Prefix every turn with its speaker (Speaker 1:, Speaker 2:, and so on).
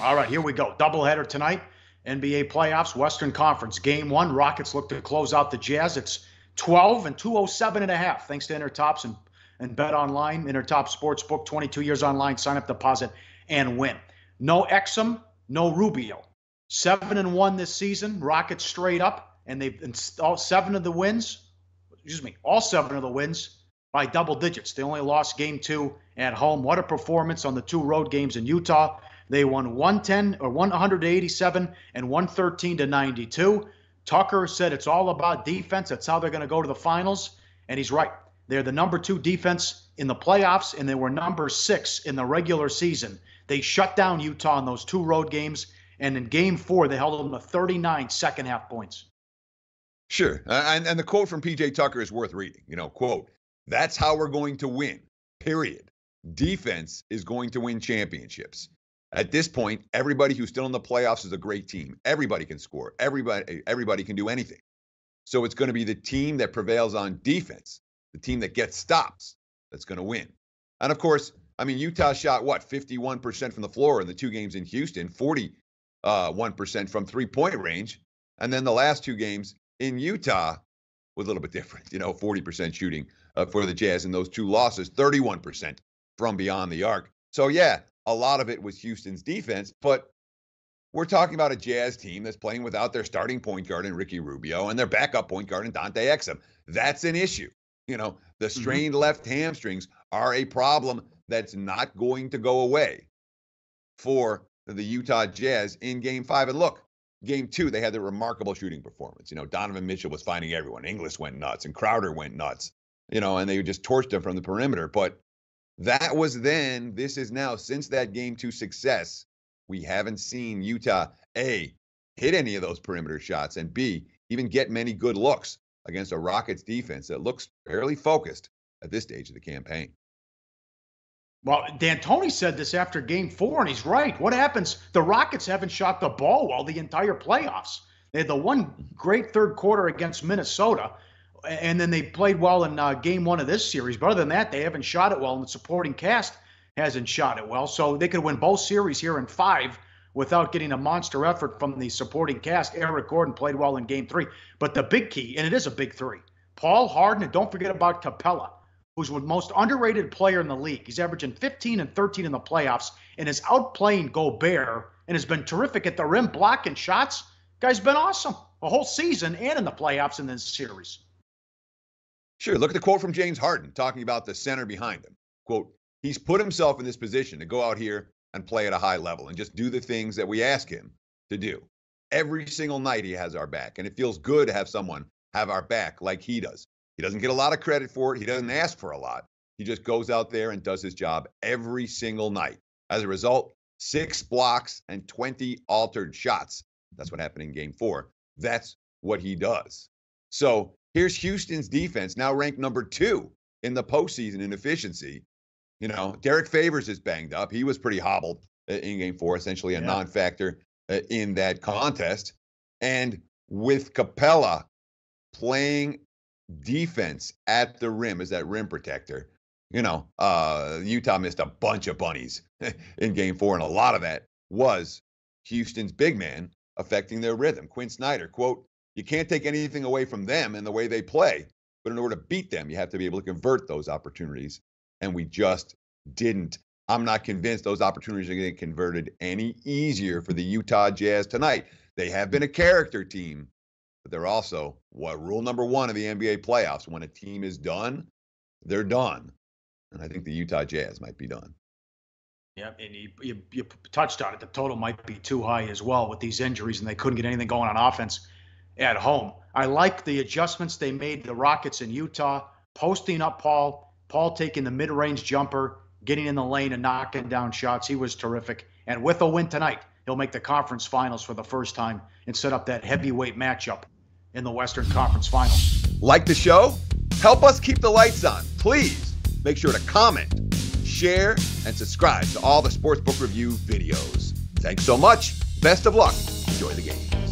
Speaker 1: All right, here we go. Doubleheader tonight. NBA playoffs, Western Conference. Game 1, Rockets look to close out the Jazz. It's 12 and 207.5, thanks to Intertops and Bet Online. Intertop Sportsbook, 22 years online, sign up deposit, and win. No Exum, no Rubio. 7-1 this season, Rockets straight up, and all 7 of the wins by double digits. They only lost game 2 at home. What a performance on the 2 road games in Utah. They won 187 and 113-92. Tucker said it's all about defense. That's how they're going to go to the finals. And he's right. They're the number 2 defense in the playoffs, and they were number 6 in the regular season. They shut down Utah in those 2 road games. And in game 4, they held them to 39 second-half points.
Speaker 2: Sure. And the quote from P.J. Tucker is worth reading. Quote, "That's how we're going to win, period. Defense is going to win championships. At this point, everybody who's still in the playoffs is a great team. Everybody can score. Everybody can do anything. So it's going to be the team that prevails on defense, the team that gets stops, that's going to win." And of course, Utah shot 51% from the floor in the 2 games in Houston, 41% from 3-point range. And then the last 2 games in Utah was a little bit different. 40% shooting for the Jazz in those 2 losses, 31% from beyond the arc. So yeah, a lot of it was Houston's defense, but we're talking about a Jazz team that's playing without their starting point guard in Ricky Rubio and their backup point guard in Dante Exum. That's an issue. The strained left hamstrings are a problem that's not going to go away for the Utah Jazz in Game 5. And look, Game 2, they had the remarkable shooting performance. Donovan Mitchell was finding everyone. Inglis went nuts, and Crowder went nuts, and they just torched him from the perimeter. But that was then. This is now. Since that Game 2 success, we haven't seen Utah, A, hit any of those perimeter shots, and B, even get many good looks against a Rockets defense that looks fairly focused at this stage of the campaign.
Speaker 1: Well, D'Antoni said this after Game 4, and he's right. What happens? The Rockets haven't shot the ball well the entire playoffs. They had the one great third quarter against Minnesota, and then they played well in Game 1 of this series. But other than that, they haven't shot it well, and the supporting cast hasn't shot it well. So they could win both series here in 5 without getting a monster effort from the supporting cast. Eric Gordon played well in Game 3. But the big key, and it is a big 3, Paul Harden, and don't forget about Capella, who's the most underrated player in the league. He's averaging 15 and 13 in the playoffs and is outplaying Gobert and has been terrific at the rim, blocking shots. Guy's been awesome a whole season and in the playoffs in this series.
Speaker 2: Sure. Look at the quote from James Harden talking about the center behind him. Quote, "He's put himself in this position to go out here and play at a high level and just do the things that we ask him to do. Every single night he has our back, and it feels good to have someone have our back like he does. He doesn't get a lot of credit for it. He doesn't ask for a lot. He just goes out there and does his job every single night. As a result, 6 blocks and 20 altered shots. That's what happened in Game 4. That's what he does." So here's Houston's defense, now ranked number 2 in the postseason in efficiency. Derek Favors is banged up. He was pretty hobbled in Game 4, essentially a non-factor in that contest. And with Capella playing defense at the rim as that rim protector, Utah missed a bunch of bunnies in Game 4, and a lot of that was Houston's big man affecting their rhythm. Quinn Snyder, quote, "You can't take anything away from them and the way they play, but in order to beat them, you have to be able to convert those opportunities, and we just didn't. I'm not convinced those opportunities are getting converted any easier for the Utah Jazz tonight. They have been a character team, but they're also rule number 1 of the NBA playoffs. When a team is done, they're done. And I think the Utah Jazz might be done."
Speaker 1: Yeah, and you touched on it. The total might be too high as well with these injuries, and they couldn't get anything going on offense at home. I like the adjustments they made, the Rockets in Utah, posting up Paul taking the mid-range jumper, getting in the lane and knocking down shots. He was terrific. And with a win tonight, he'll make the conference finals for the first time and set up that heavyweight matchup in the Western Conference Finals.
Speaker 2: Like the show? Help us keep the lights on. Please make sure to comment, share, and subscribe to all the Sportsbook Review videos. Thanks so much. Best of luck. Enjoy the game.